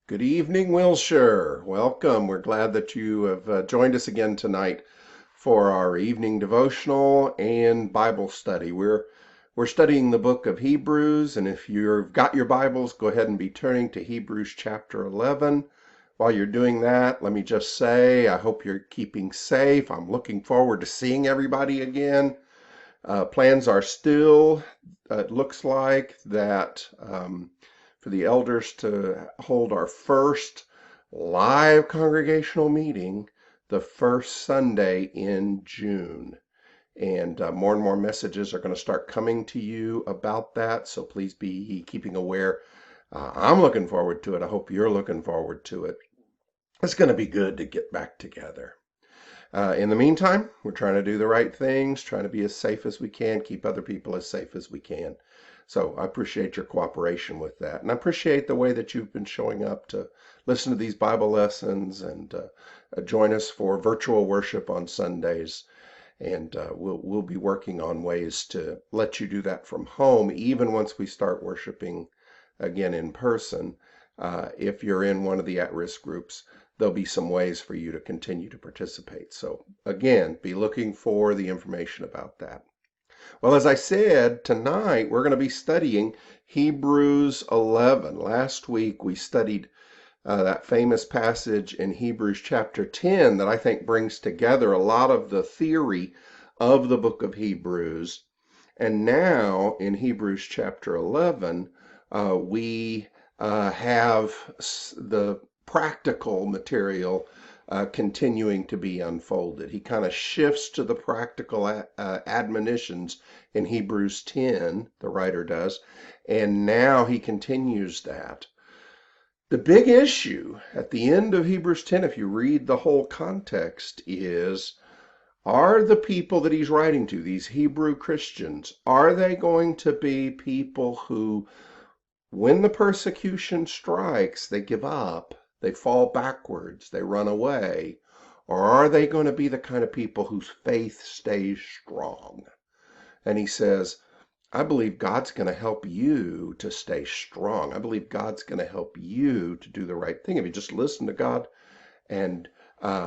Good evening, Wilshire. Welcome. We're glad that you have joined us again tonight for our evening devotional and Bible study. We're studying the book of Hebrews, and if you've got your Bibles, go ahead and be turning to Hebrews chapter 11. While you're doing that, let me just say, I hope you're keeping safe. I'm looking forward to seeing everybody again. Plans are still, it looks like, that for the elders to hold our first live congregational meeting the first Sunday in June. And more messages are going to start coming to you about that, so please be keeping aware. I'm looking forward to it. I hope you're looking forward to it. It's going to be good to get back together. In the meantime, we're trying to do the right things, trying to be as safe as we can, keep other people as safe as we can. So I appreciate your cooperation with that. And I appreciate the way that you've been showing up to listen to these Bible lessons and join us for virtual worship on Sundays. And we'll be working on ways to let you do that from home, even once we start worshiping again in person. If you're in one of the at-risk groups, there'll be some ways for you to continue to participate. So again, be looking for the information about that. Well, as I said, tonight we're going to be studying Hebrews 11. Last week we studied that famous passage in Hebrews chapter 10 that I think brings together a lot of the theory of the book of Hebrews. And now in Hebrews chapter 11, we have the practical material continuing to be unfolded. He kind of shifts to the practical admonitions in Hebrews 10, the writer does, and now he continues that. The big issue at the end of Hebrews 10, if you read the whole context, is are the people that he's writing to, these Hebrew Christians, are they going to be people who, when the persecution strikes, they give up, they fall backwards, they run away? Or are they going to be the kind of people whose faith stays strong? And he says, I believe God's going to help you to stay strong. I believe God's going to help you to do the right thing. If you just listen to God and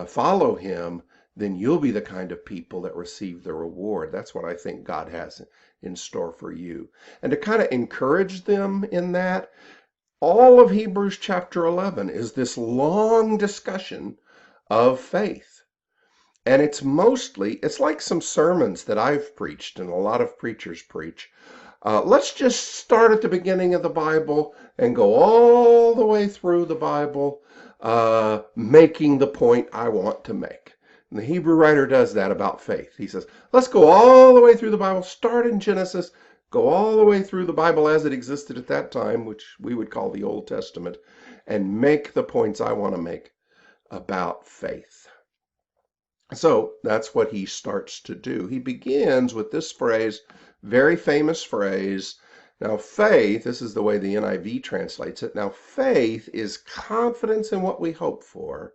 follow him, then you'll be the kind of people that receive the reward. That's what I think God has in store for you. And to kind of encourage them in that, all of Hebrews chapter 11 is this long discussion of faith. And it's like some sermons that I've preached and a lot of preachers preach. Let's just start at the beginning of the Bible and go all the way through the Bible, making the point I want to make. And the Hebrew writer does that about faith. He says, let's go all the way through the Bible, start in Genesis, go all the way through the Bible as it existed at that time, which we would call the Old Testament, and make the points I want to make about faith. So that's what he starts to do. He begins with this phrase, very famous phrase. Now, faith, this is the way the NIV translates it. Now, faith is confidence in what we hope for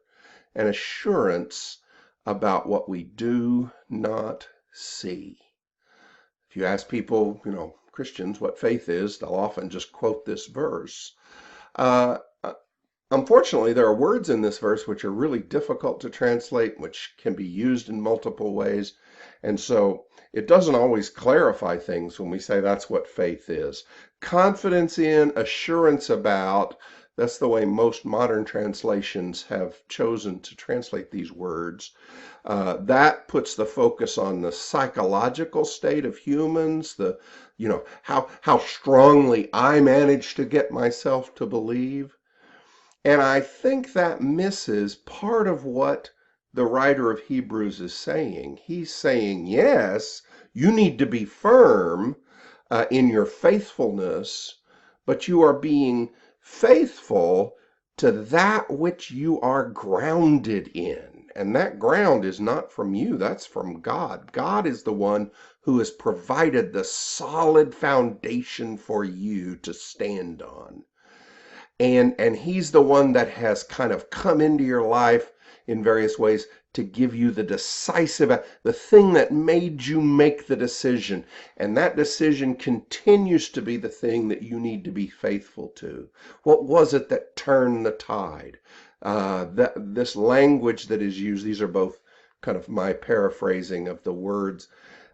and assurance about what we do not see. If you ask people, Christians, what faith is, they'll often just quote this verse. Unfortunately, there are words in this verse which are really difficult to translate, which can be used in multiple ways. And so it doesn't always clarify things when we say that's what faith is. Confidence in, assurance about, that's the way most modern translations have chosen to translate these words. That puts the focus on the psychological state of humans, how strongly I manage to get myself to believe. And I think that misses part of what the writer of Hebrews is saying. He's saying, yes, you need to be firm in your faithfulness, but you are being faithful to that which you are grounded in. And that ground is not from you, that's from God. God is the one who has provided the solid foundation for you to stand on. And he's the one that has kind of come into your life in various ways to give you the decisive, the thing that made you make the decision. And that decision continues to be the thing that you need to be faithful to. What was it that turned the tide? This language that is used, these are both kind of my paraphrasing of the words,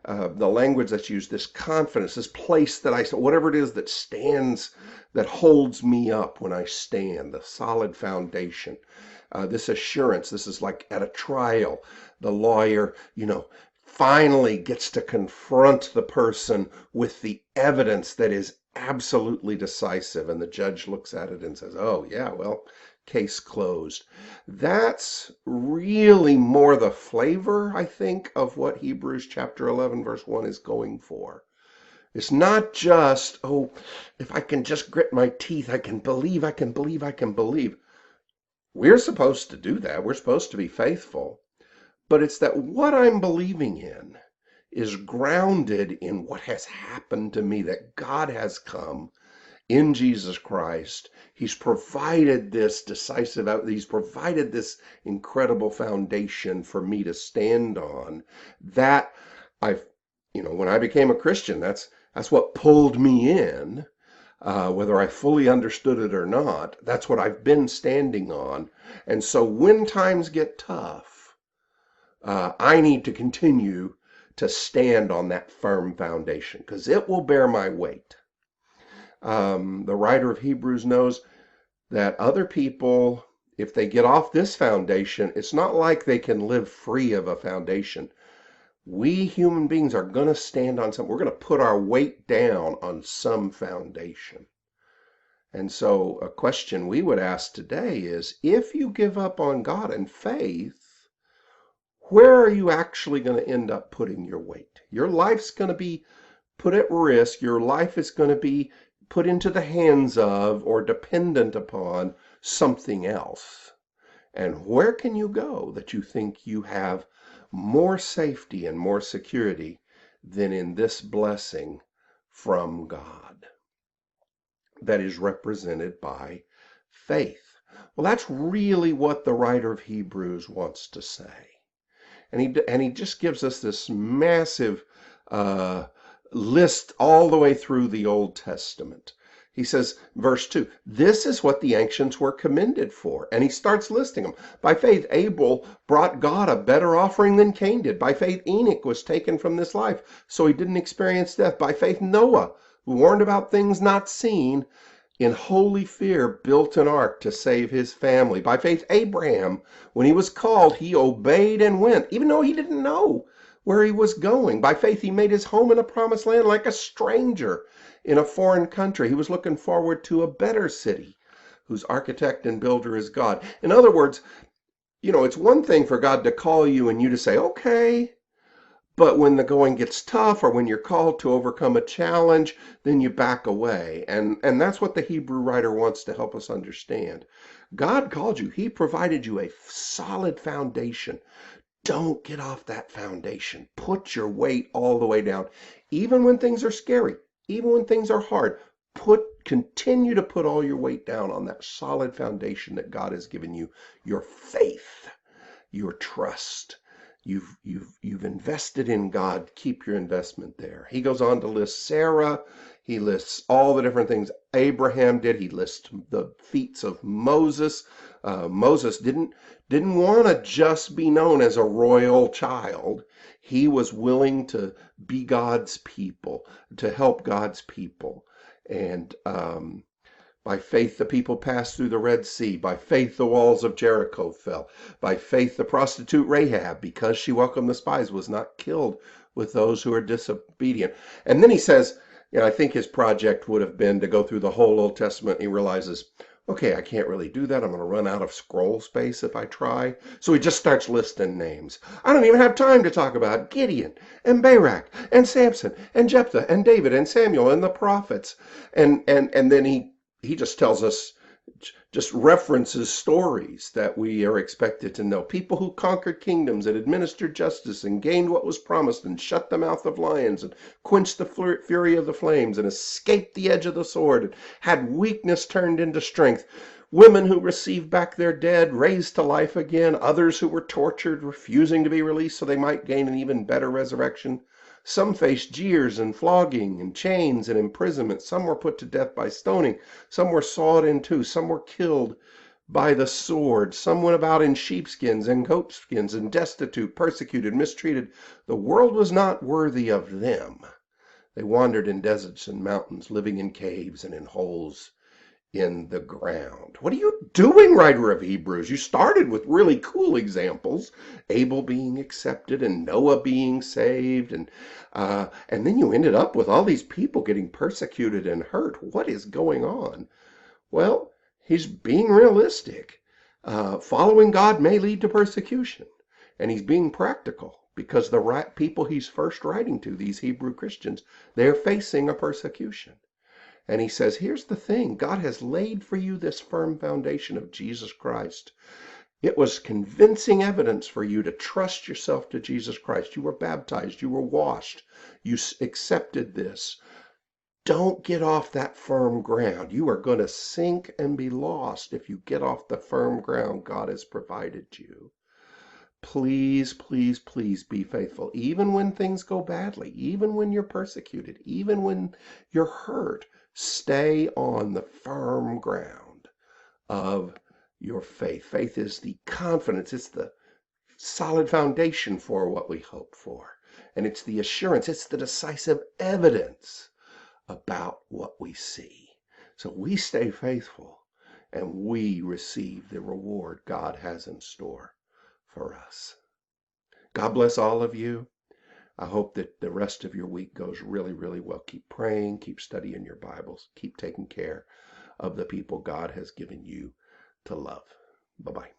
the language that's used, this confidence, this place that whatever it is that stands, that holds me up when I stand, the solid foundation, this assurance. This is like at a trial, the lawyer, finally gets to confront the person with the evidence that is absolutely decisive, and the judge looks at it and says, oh yeah, well, case closed. That's really more the flavor, I think, of what Hebrews chapter 11 verse 1 is going for. It's not just, oh, if I can just grit my teeth, I can believe, I can believe, I can believe. We're supposed to do that. We're supposed to be faithful. But it's that what I'm believing in is grounded in what has happened to me, that God has come in Jesus Christ. He's provided this He's provided this incredible foundation for me to stand on. That when I became a Christian, that's what pulled me in. Whether I fully understood it or not, that's what I've been standing on. And so when times get tough, I need to continue to stand on that firm foundation, because it will bear my weight. The writer of Hebrews knows that other people, if they get off this foundation, it's not like they can live free of a foundation. We human beings are going to stand on something. We're going to put our weight down on some foundation. And so a question we would ask today is, if you give up on God and faith, where are you actually going to end up putting your weight? Your life's going to be put at risk. Your life is going to be put into the hands of or dependent upon something else. And where can you go that you think you have more safety and more security than in this blessing from God that is represented by faith? Well, that's really what the writer of Hebrews wants to say. And he just gives us this massive list all the way through the Old Testament. He says, verse 2, this is what the ancients were commended for. And he starts listing them. By faith, Abel brought God a better offering than Cain did. By faith, Enoch was taken from this life, so he didn't experience death. By faith, Noah, who warned about things not seen, in holy fear built an ark to save his family. By faith, Abraham, when he was called, he obeyed and went, even though he didn't know where he was going. By faith, he made his home in a promised land like a stranger in a foreign country. He was looking forward to a better city, whose architect and builder is God. In other words, it's one thing for God to call you and you to say, okay, but when the going gets tough, or when you're called to overcome a challenge, then you back away. And that's what the Hebrew writer wants to help us understand. God called you. He provided you a solid foundation. Don't get off that foundation. Put your weight all the way down. Even when things are scary, even when things are hard, continue to put all your weight down on that solid foundation that God has given you. Your faith, your trust. You've invested in God. Keep your investment there. He goes on to list Sarah. He lists all the different things Abraham did. He lists the feats of Moses. Moses didn't want to just be known as a royal child. He was willing to be God's people, to help God's people. And by faith, the people passed through the Red Sea. By faith, the walls of Jericho fell. By faith, the prostitute Rahab, because she welcomed the spies, was not killed with those who are disobedient. And then he says, I think his project would have been to go through the whole Old Testament. He realizes, okay, I can't really do that. I'm going to run out of scroll space if I try. So he just starts listing names. I don't even have time to talk about Gideon and Barak and Samson and Jephthah and David and Samuel and the prophets. And then he just tells us, just references stories that we are expected to know. People who conquered kingdoms and administered justice and gained what was promised and shut the mouth of lions and quenched the fury of the flames and escaped the edge of the sword and had weakness turned into strength. women who received back their dead, raised to life again, others who were tortured, refusing to be released so they might gain an even better resurrection. Some faced jeers and flogging and chains and imprisonment. Some were put to death by stoning. Some were sawed in two. Some were killed by the sword. Some went about in sheepskins and goatskins and destitute, persecuted, mistreated. The world was not worthy of them. They wandered in deserts and mountains, living in caves and in holes in the ground. What are you doing, writer of Hebrews? You started with really cool examples, Abel being accepted and Noah being saved, and then you ended up with all these people getting persecuted and hurt. What is going on? Well, he's being realistic. Following God may lead to persecution, and he's being practical because the right people he's first writing to, these Hebrew Christians, they're facing a persecution. And he says, here's the thing. God has laid for you this firm foundation of Jesus Christ. It was convincing evidence for you to trust yourself to Jesus Christ. You were baptized. You were washed. You accepted this. Don't get off that firm ground. You are going to sink and be lost if you get off the firm ground God has provided you. Please, please, please be faithful. Even when things go badly, even when you're persecuted, even when you're hurt, stay on the firm ground of your faith. Faith is the confidence. It's the solid foundation for what we hope for. And it's the assurance. It's the decisive evidence about what we see. So we stay faithful and we receive the reward God has in store for us. God bless all of you. I hope that the rest of your week goes really, really well. Keep praying, keep studying your Bibles, keep taking care of the people God has given you to love. Bye-bye.